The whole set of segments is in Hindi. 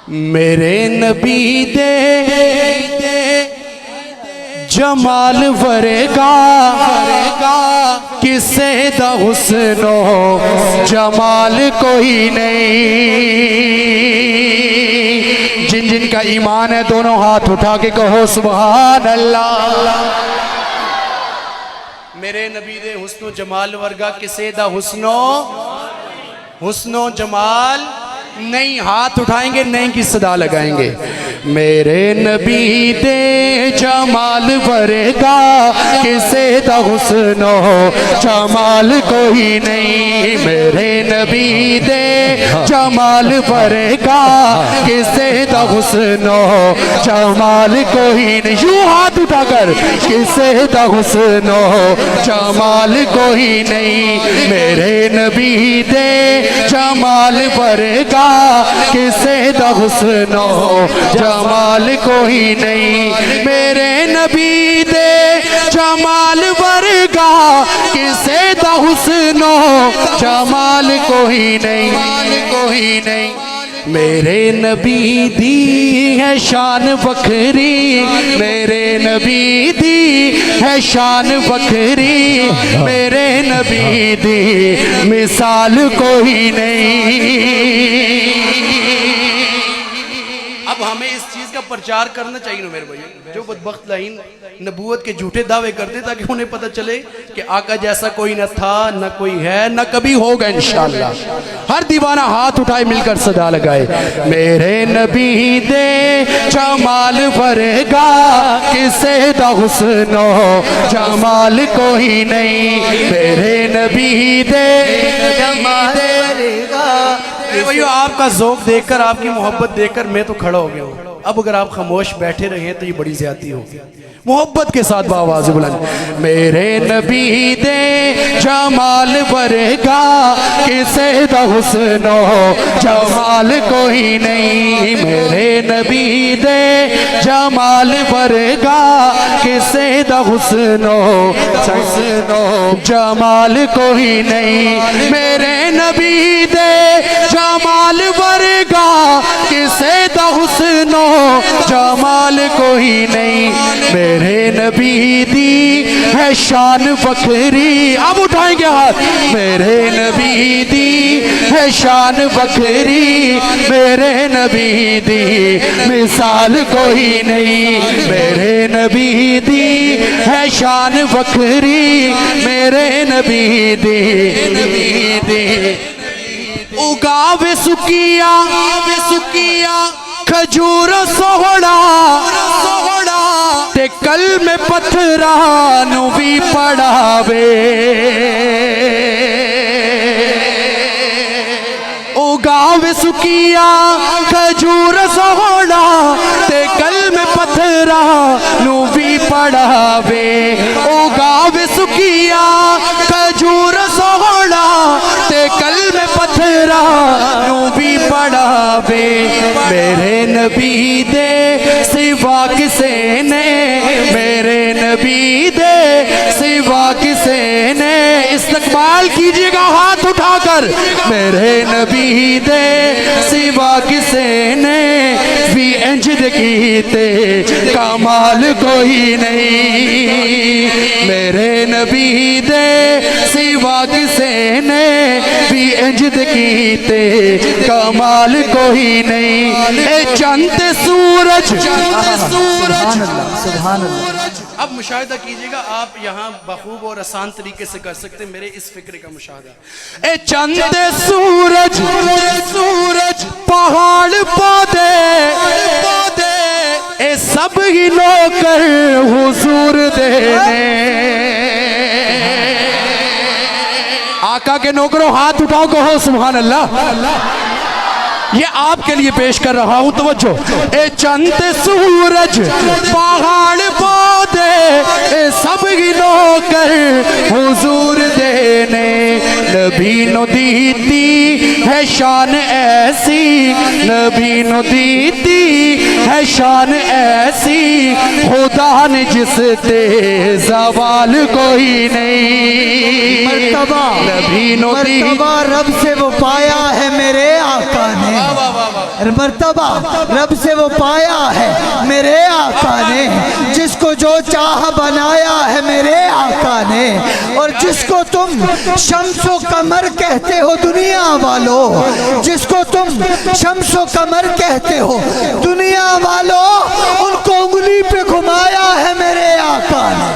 मेरे नबी दे जमाल वरेगा किसे दा हुस्नो जमाल कोई नहीं। जिन जिन का ईमान है दोनों हाथ उठा के कहो सुभान अल्लाह। मेरे नबी दे हुस्नो जमाल वर्गा किसे दा हुस्नो जमाल नहीं। हाथ उठाएंगे नहीं की सदा लगाएंगे। मेरे नबी दे जमाल वरेगा किसे दा हुस्नो जमाल कोई नहीं। मेरे नबी दे जमाल वरेगा किसे दा हुस्नो जमाल कोई नहीं। यूं हाथ उठाकर किसे दा हुस्नो जमाल कोई नहीं। मेरे नबी दे जमाल वरेगा किसे दा हुस्नो जमाल कोई नहीं। मेरे नबी दे जमाल वर्गा किसे दा हुस्नो जमाल कोई नहीं। मेरे नबी दी है शान बखरी, मेरे नबी दी है शान बखरी। मेरे नबी दी मिसाल कोई नहीं। अब हमें इस चीज का प्रचार करना चाहिए ना मेरे भाई। जो बदबख्त लाइन नबूवत के झूठे दावे करते ताकि उन्हें पता चले कि आका जैसा कोई न था न कोई है न कभी होगा इंशाअल्लाह। हर दीवाना हाथ उठाए मिलकर सदा लगाए। मेरे नबी दे जमाल वरेगा किसे दा हुस्नो जमाल कोई नहीं। मेरे नबी दे जमाल वरेगा। भैया आपका ज़ौक़ देखकर आपकी मोहब्बत देखकर मैं तो खड़ा हो गया हूँ। अब अगर आप खामोश बैठे रहे तो ये बड़ी ज़्यादती होगी। मोहब्बत के साथ बावाज़ बुलंद। मेरे नबी दे जमाल वरेगा किसे दा हुस्नो जमाल कोई नहीं। मेरे नबी दे जमाल वरेगा किसे दा हुस्नो जमाल कोई नहीं। मेरे नबी दे जमाल वरेगा किसे दा हुस्नो जमाल कोई नहीं। मेरे नबी दी है शान बखरी। अब उठाएंगे हाथ। मेरे नबी दी है शान बखरी। मेरे नबी दी मिसाल कोई नहीं। मेरे नबी दी है शान बखरी। मेरे नबी दी उगावे सुकिया खजूर सोहड़ा ते कल में पत्थरा नू भी पढ़ावे। उगावे सुकिया खजूर सोहड़ा ते कल में पत्थरा नू भी पढ़ावे। उगावे सुकिया खजूर सोहड़ा ते कल में पत्थरा नू भी पढ़ावे। मेरे नबी दे सिवा किसे ने, मेरे नबी दे सिवा किसे ने। इस्तकबाल कीजिएगा हाथ उठाकर। मेरे नबी दे सिवा किसे ने भी इंजद कीते कमाल कोई नहीं। मेरे नबी दे सिवा किसे ने भी इंजद कीते कमाल कोई नहीं। ए चंद सूरज सुभान अल्लाह। अब मुशाहिदा कीजिएगा आप यहाँ बखूब और आसान तरीके से कर सकते हैं मेरे इस फिक्र का मुशाहिदा। ए चंद सूरज पहाड़ पौधे ए सब ही नौकर हुजूर देने। आका के नौकरों हाथ उठाओ कहो सुभान अल्लाह। ये आपके लिए पेश कर रहा हूं तवज्जो। ए चंद सूरज पहाड़ पौधे ए सब गिनो कर हुजूर देने। नबी नो दीती है शान ऐसी, नबी नो दीती है शान ऐसी। खुदा ने जिस ते ज़वाल कोई नहीं। नबी नो दीती रब से वो पाया है मेरे आका ने। मर्तबा रब से वो पाया है मेरे आका ने, जिसको जो चाह बनाया है मेरे आका ने। और जिसको तुम शम्सो कमर कहते हो दुनिया वालों, जिसको तुम शम्सो कमर कहते हो दुनिया वालों, उनको उंगली पे घुमाया है मेरे आका ने।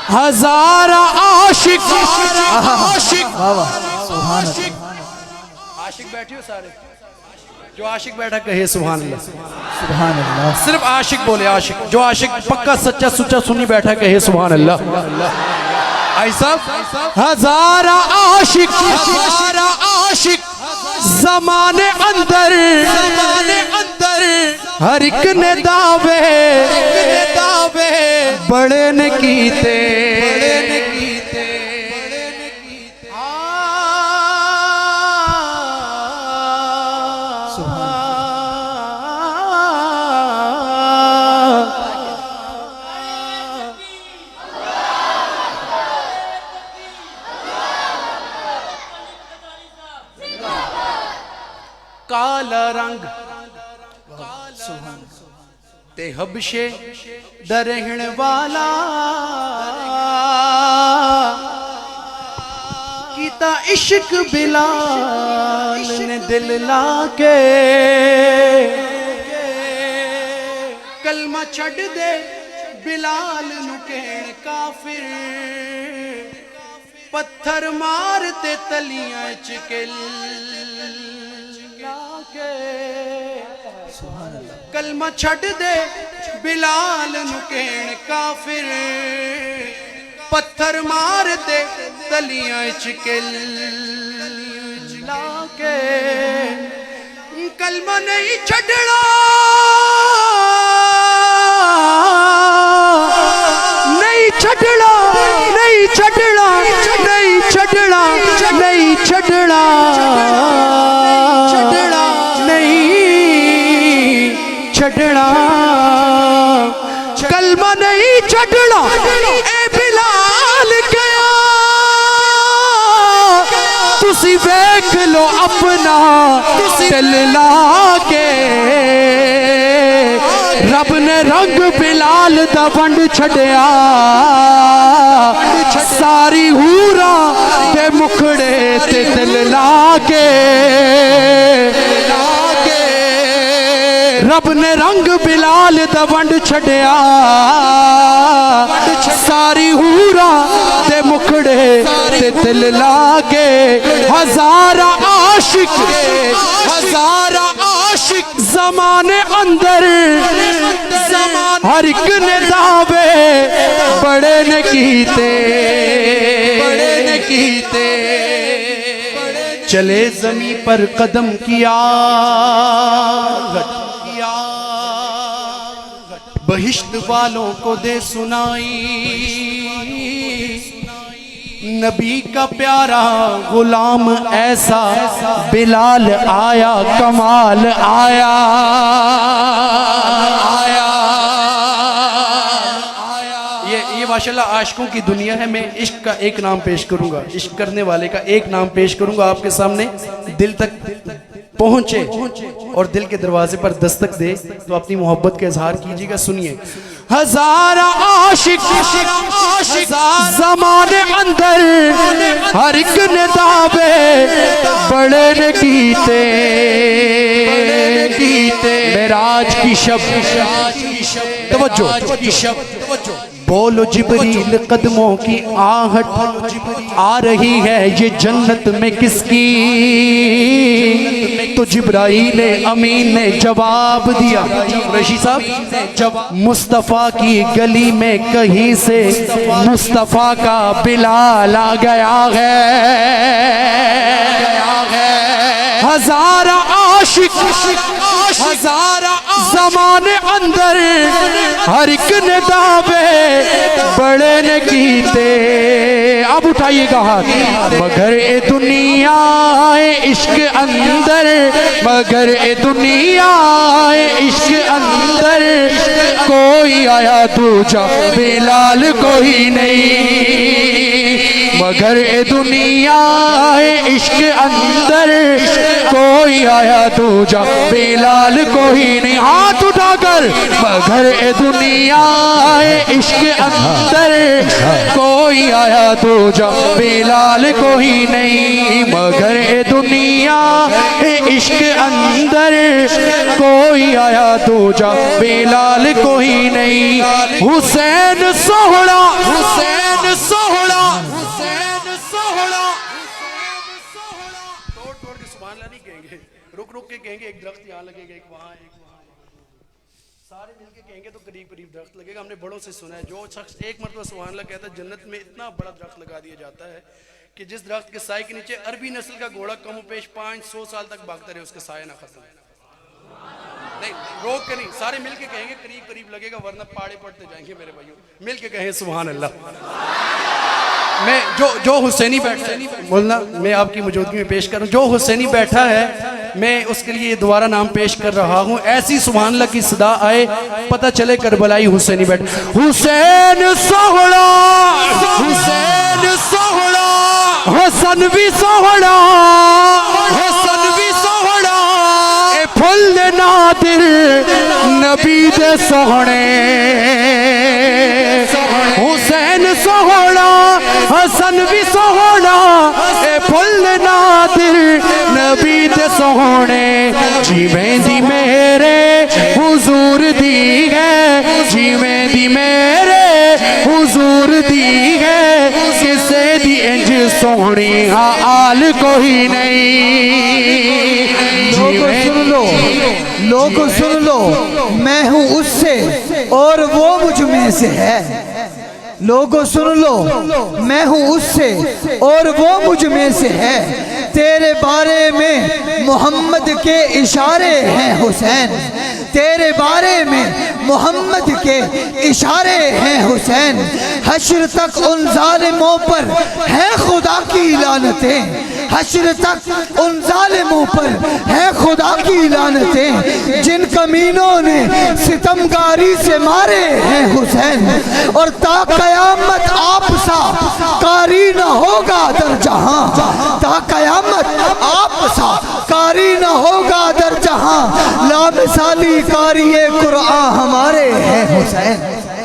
हजारा आशिक आशिक आशिक बैठे हो सारे, जो आशिक बैठा कहे सुभान अल्लाह। सुभान अल्लाह। सिर्फ आशिक बोले, आशिक जो आशिक पक्का सच्चा सुच्चा सुनी बैठा कहे सुभान अल्लाह। ऐसा हजारा आशिक ज़माने अंदर हर एक ने दावे बड़े ने कीते, काला रंग ते हबशे दरहण वाला कीता इश्क बिलाल ने दिल लाके, कलमा छड़ दे बिलाल नु कहण काफिर, पत्थर मारते तलियां च किल कलमा छड़ दे बिलाल नु कहण काफिर, पत्थर मार दे तलियां च किल लाके, कलमा नहीं छड़ना नहीं छड़ना नहीं छड़ना नहीं छड़ना नहीं छड़ना छड़ना कलमा नहीं छड़ना ए बिलाल गया, तुसी देख लो अपना दिल लाके, रब ने रंग बिलाल दा वंड छड़िया, सारी हूरा ते मुखड़े ते दिल लाके, रब ने रंग बिलाल दा वंड छड़िया, सारी हूरा ते मुखड़े ते दिल लागे। हजारा आशिक ज़माने अंदर हर एक ने दावे बड़े ने कीते, चले जमी पर कदम किया, बहिश्त वालों को दे सुनाई, नबी का प्यारा गुलाम ऐसा बिलाल आया, कमाल आया ये माशाल्लाह आशिकों की दुनिया है। मैं इश्क का एक नाम पेश करूंगा, इश्क करने वाले का एक नाम पेश करूंगा आपके सामने, दिल तक पहुंचे और दिल के दरवाजे पर दस्तक दे तो अपनी मोहब्बत का इजहार कीजिएगा। सुनिए। हजारा आशिक ज़माने अंदर हर एक ने दावे बड़े ने कीते, मेराज की शब तवज्जो, बोलो जिब्रील कदमों की आहट आ रही है ये जन्नत में किसकी, तो जिब्राईल अमीन ने जवाब दिया, रशी साहब, मुस्तफ़ा की गली में कहीं से मुस्तफ़ा का बिलाल आ गया है। हजारा आशिक हजारा ज़माने अंदर हर एक ने दावे बड़े ने कीते। अब उठाइएगा हाथ। मगर ए दुनिया इश्क अंदर, मगर ए दुनिया इश्क अंदर, कोई आया दूजा बिलाल कोई नहीं, मगर ए दुनिया इश्क अंदर कोई आया दूजा बिलाल कोई नहीं। हाथ उठाकर मगर ए दुनिया इश्क अंदर कोई आया दूजा बिलाल कोई नहीं। मगर ए दुनिया इश्क अंदर कोई आया दूजा बिलाल कोई नहीं। हुसैन सोहड़ा हुसैन सोहड़ा हुसैन सोहड़ा तोड़ तोड़ के सुभान अल्लाह नहीं कहेंगे, रुक रुक के कहेंगे। एक दरख्त यहाँ लगेगा, एक वहाँ, एक वहाँ, सारे मिलके कहेंगे तो करीब करीब दरख्त लगेगा। हमने बड़ों से सुना है जो शख्स एक मरतबा सुभान अल्लाह कहता है जन्नत में इतना बड़ा दरख्त लगा दिया जाता है कि जिस दरख्त के साए के नीचे अरबी नस्ल का घोड़ा कम पेश 500 साल तक भागता रहे उसके साया ना खत्म। नहीं रोक के नहीं, सारे मिलके कहेंगे करीब करीब लगेगा, वरना पाड़े पड़ते जाएंगे मेरे भाइयों। मिलके कहें सुभान अल्लाह। मैं जो हुसैनी बैठा है बोलना, मैं आपकी मौजूदगी में पेश कर रहा हूँ। जो हुसैनी बैठा है मैं उसके लिए दोबारा नाम पेश कर रहा हूँ। ऐसी सुभान अल्लाह की सदा आए, पता चले करबलाई हुसैनी बैठा। हुसैन सोहड़ा हुसैन सोहड़ा हसन भी सोहड़ा हसन भी सोहड़ा ए फुल नादिर नबी दे सोहणे। हुसैन सोहड़ा हसन भी सोहड़ा ए फुल नादिर नबी दे सोहणे। जिवें दी मेरे हुजूर दी है जिवें दी मेरे हुजूर दी है किसे दी इंज सोहनी हाल कोई नहीं। लोगों सुन लो मैं हूँ उससे और वो मुझ में से है। लोगों सुन लो मैं हूँ उससे और वो मुझ में से है। तेरे बारे में मोहम्मद के इशारे हैं हुसैन, तेरे बारे में मोहम्मद के इशारे हैं हुसैन। हश्र तक उन जालिमों पर है खुदा की लानतें, हश्र तक उन जालिमों पर है खुदा की लानतें जिन कमीनों ने सितमगारी से मारे हैं हुसैन। और ता कयामत आप सा कारी न होगा दर जहां, ता कयामत आप सा कारी न होगा दर जहां। लामिसाली कारिए कुरान हमारे हैं हुसैन।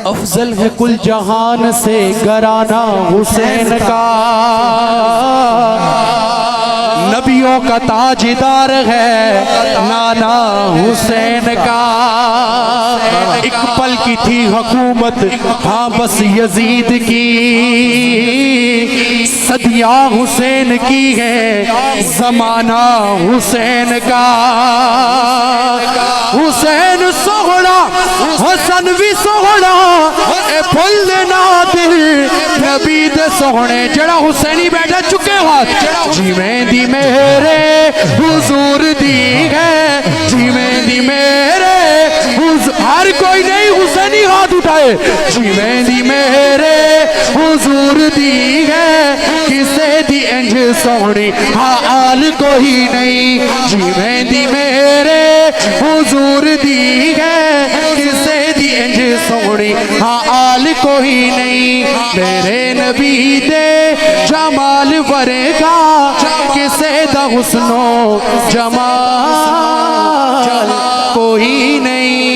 अफजल है कुल जहान से घराना हुसैन का, नबियों का ताजदार है नाना हुसैन का। एक पल की थी हुकूमत हाँ बस यजीद की, सदियां हुसैन की है जमाना हुसैन का। हुसैन सोहड़ा हसन भी सोहड़ा ए फुल नादिर नबी दे सोहणे। जड़ा हुसैनी बैठा चुके हाथ जिवें दी मेरे हुजूर दी है जिवें दी मेरे हर कोई नहीं हुसैनी हाथ उठाए। जिवें दी मेरे हुजूर दी है किसे दी इंज सोहनी हाल कोई नहीं। जिवें दी मेरे हुजूर दी है किसे दी इंज सोहनी हाल कोई नहीं। मेरे नबी दे जमाल वरेगा किसे दा हुस्नो जमाल कोई नहीं।